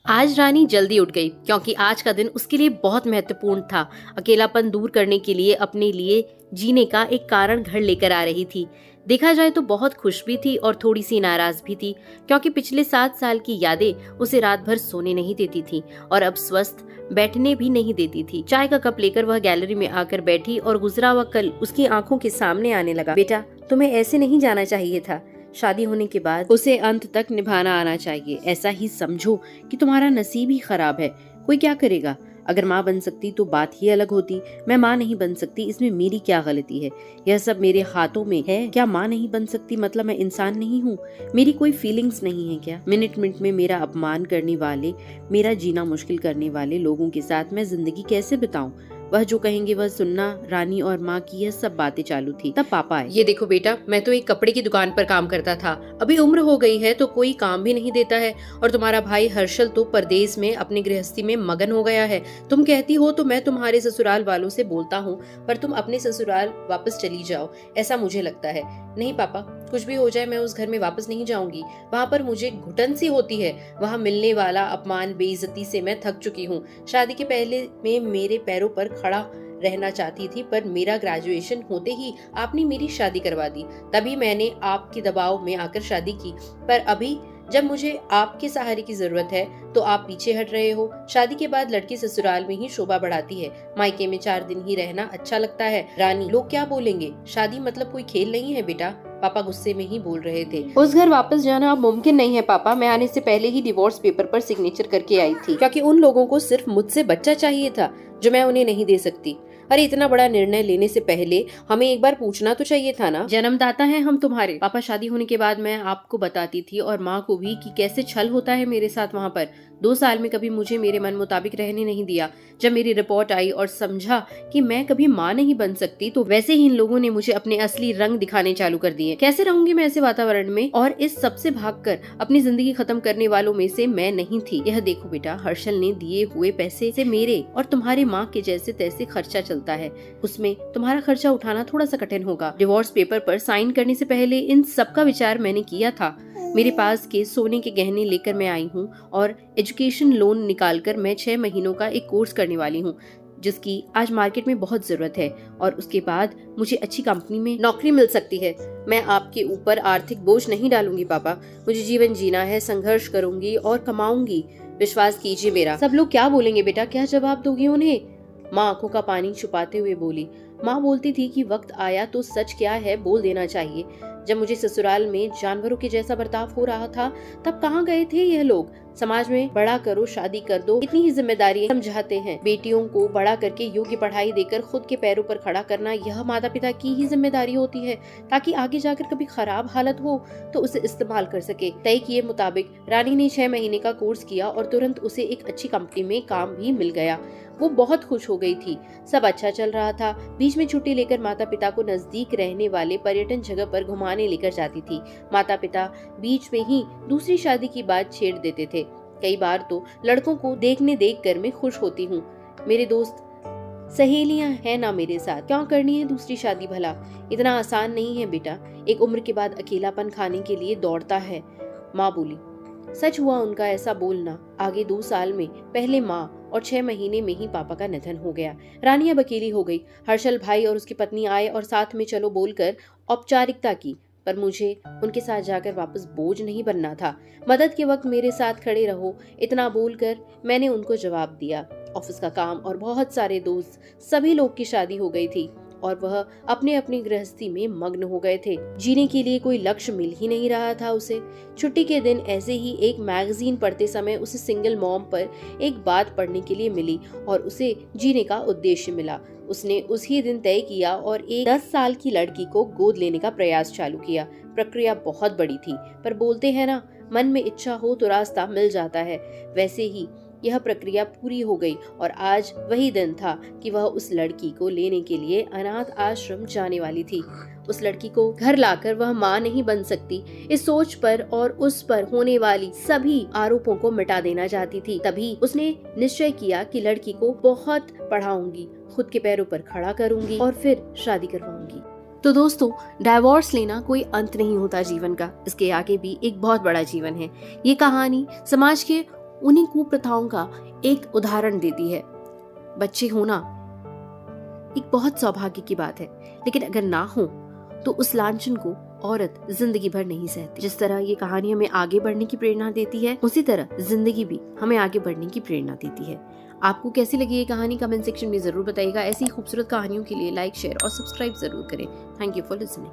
आज रानी जल्दी उठ गई क्योंकि आज का दिन उसके लिए बहुत महत्वपूर्ण था। अकेलापन दूर करने के लिए अपने लिए जीने का एक कारण घर लेकर आ रही थी। देखा जाए तो बहुत खुश भी थी और थोड़ी सी नाराज भी थी क्योंकि पिछले 7 साल की यादें उसे रात भर सोने नहीं देती थी और अब स्वस्थ बैठने भी नहीं देती थी। चाय का कप लेकर वह गैलरी में आकर बैठी और गुजरा हुआ कल उसकी आंखों के सामने आने लगा। बेटा, तुम्हें ऐसे नहीं जाना चाहिए था। शादी होने के बाद उसे अंत तक निभाना आना चाहिए। ऐसा ही समझो कि तुम्हारा नसीब ही खराब है। कोई क्या करेगा? अगर माँ बन सकती तो बात ही अलग होती। मैं माँ नहीं बन सकती, इसमें मेरी क्या गलती है? यह सब मेरे हाथों में है। क्या माँ नहीं बन सकती मतलब मैं इंसान नहीं हूँ? मेरी कोई फीलिंग्स नहीं है क्या? मिनट मिनट में मेरा अपमान करने वाले, मेरा जीना मुश्किल करने वाले लोगों के साथ मैं जिंदगी कैसे बिताऊं? वह जो कहेंगे वह सुनना। रानी और माँ की यह सब बातें चालू थी। तब पापा आए। ये देखो बेटा, मैं तो एक कपड़े की दुकान पर काम करता था। अभी उम्र हो गई है तो कोई काम भी नहीं देता है। और तुम्हारा भाई हर्षल तो परदेश में अपनी गृहस्थी में मगन हो गया है। तुम कहती हो तो मैं तुम्हारे ससुराल वालों से बोलता हूँ, पर तुम अपने ससुराल वापस चली जाओ, ऐसा मुझे लगता है। नहीं पापा, कुछ भी हो जाए मैं उस घर में वापस नहीं जाऊंगी। वहाँ पर मुझे घुटन सी होती है। वहाँ मिलने वाला अपमान, बेइज्जती से मैं थक चुकी हूँ। शादी के पहले मैं मेरे पैरों पर खड़ा रहना चाहती थी, पर मेरा ग्रेजुएशन होते ही आपने मेरी शादी करवा दी। तभी मैंने आपके दबाव में आकर शादी की, पर अभी जब मुझे आपके सहारे की जरूरत है तो आप पीछे हट रहे हो। शादी के बाद लड़की ससुराल में ही शोभा बढ़ाती है। मायके में 4 दिन ही रहना अच्छा लगता है। रानी, लोग क्या बोलेंगे? शादी मतलब कोई खेल नहीं है बेटा। पापा गुस्से में ही बोल रहे थे। उस घर वापस जाना अब मुमकिन नहीं है पापा। मैं आने से पहले ही डिवोर्स पेपर पर सिग्नेचर करके आई थी क्योंकि उन लोगों को सिर्फ मुझसे बच्चा चाहिए था जो मैं उन्हें नहीं दे सकती। अरे इतना बड़ा निर्णय लेने से पहले हमें एक बार पूछना तो चाहिए था ना। जन्मदाता हैं हम तुम्हारे। पापा, शादी होने के बाद मैं आपको बताती थी और माँ को भी कि कैसे छल होता है मेरे साथ वहाँ पर। 2 साल में कभी मुझे मेरे मन मुताबिक रहने नहीं दिया। जब मेरी रिपोर्ट आई और समझा कि मैं कभी माँ नहीं बन सकती तो वैसे ही इन लोगों ने मुझे अपने असली रंग दिखाने चालू कर दिए। कैसे रहूंगी मैं ऐसे वातावरण में? और इस सबसे भागकर अपनी जिंदगी खत्म करने वालों में से मैं नहीं थी। यह देखो बेटा, हर्षल ने दिए हुए पैसे से मेरे और तुम्हारे माँ के जैसे तैसे खर्चा चलता है। उसमें तुम्हारा खर्चा उठाना थोड़ा सा कठिन होगा। डिवोर्स पेपर पर साइन करने से पहले इन सब का विचार मैंने किया था। मेरे पास के सोने के गहने लेकर मैं आई हूँ और एजुकेशन लोन निकालकर मैं 6 महीनों का एक कोर्स करने वाली हूँ जिसकी आज मार्केट में बहुत जरूरत है और उसके बाद मुझे अच्छी कंपनी में नौकरी मिल सकती है। मैं आपके ऊपर आर्थिक बोझ नहीं डालूंगी पापा। मुझे जीवन जीना है, संघर्ष करूंगी और कमाऊंगी। विश्वास कीजिए मेरा। सब लोग क्या बोलेंगे बेटा? क्या जवाब दोगी उन्हें? माँ आंखों का पानी छुपाते हुए बोली। माँ बोलती थी कि वक्त आया तो सच क्या है बोल देना चाहिए। जब मुझे ससुराल में जानवरों के जैसा बर्ताव हो रहा था तब कहाँ गए थे यह लोग? समाज में बड़ा करो, शादी कर दो, इतनी ही जिम्मेदारी समझाते हैं। बेटियों को बड़ा करके योग्य पढ़ाई देकर खुद के पैरों पर खड़ा करना यह माता पिता की ही जिम्मेदारी होती है, ताकि आगे जाकर कभी खराब हालत हो तो उसे इस्तेमाल कर सके। तय किए मुताबिक रानी ने 6 महीने का कोर्स किया और तुरंत उसे एक अच्छी कंपनी में काम भी मिल गया। वो बहुत खुश हो गई थी। सब अच्छा चल रहा था। बीच में छुट्टी लेकर माता पिता को नजदीक रहने वाले पर्यटन जगह पर घुमाने लेकर जाती थी। माता पिता बीच में ही दूसरी शादी की बात छेड़ देते थे। कई बार तो लड़कों को देख कर मैं खुश होती हूँ। मेरे दोस्त सहेलियां हैं ना मेरे साथ, क्यों करनी है दूसरी शादी? भला इतना आसान नहीं है बेटा। एक उम्र के बाद अकेलापन खाने के लिए दौड़ता है। माँ बोली। सच हुआ उनका ऐसा बोलना। आगे 2 साल में पहले माँ और 6 महीने में ही पापा का निधन हो गया। रानी अब अकेली हो गई। हर्षल भाई और उसकी पत्नी आए और साथ में चलो बोलकर औपचारिकता की, पर मुझे उनके साथ जाकर वापस बोझ नहीं बनना था। मदद के वक्त मेरे साथ खड़े रहो, इतना बोलकर मैंने उनको जवाब दिया। ऑफिस का काम और बहुत सारे दोस्त, सभी लोग की शादी हो गई थी और वह अपने अपनी गृहस्थी में मग्न हो गए थे। जीने के लिए कोई लक्ष्य मिल ही नहीं रहा था उसे। छुट्टी के दिन ऐसे ही एक मैगजीन पढ़ते समय उसे सिंगल मॉम पर एक बात पढ़ने के लिए मिली और उसे जीने का उद्देश्य मिला। उसने उसी दिन तय किया और एक 10 साल की लड़की को गोद लेने का प्रयास चालू किया। प्रक्रिया बहुत बड़ी थी, पर बोलते हैं ना, मन में इच्छा हो तो रास्ता मिल जाता है। वैसे ही यह प्रक्रिया पूरी हो गई और आज वही दिन था कि वह उस लड़की को लेने के लिए अनाथ आश्रम जाने वाली थी। उस लड़की को घर लाकर वह माँ नहीं बन सकती, इस सोच पर और उस पर होने वाली सभी आरोपों को मिटा देना चाहती थी। तभी उसने निश्चय किया कि लड़की को बहुत पढ़ाऊंगी, खुद के पैरों पर खड़ा करूंगी और फिर शादी करवाऊंगी। तो दोस्तों, डाइवोर्स लेना कोई अंत नहीं होता जीवन का। इसके आगे भी एक बहुत बड़ा जीवन है। ये कहानी समाज के उन्हीं कुप्रथाओं का एक उदाहरण देती है। बच्चे होना एक बहुत सौभाग्य की बात है, लेकिन अगर ना हो तो उस लांछन को औरत जिंदगी भर नहीं सहती। जिस तरह ये कहानी हमें आगे बढ़ने की प्रेरणा देती है, उसी तरह जिंदगी भी हमें आगे बढ़ने की प्रेरणा देती है। आपको कैसी लगी ये कहानी कमेंट सेक्शन में जरूर बताइएगा। ऐसी खूबसूरत कहानियों के लिए लाइक, शेयर और सब्सक्राइब जरूर करें। Thank you for listening.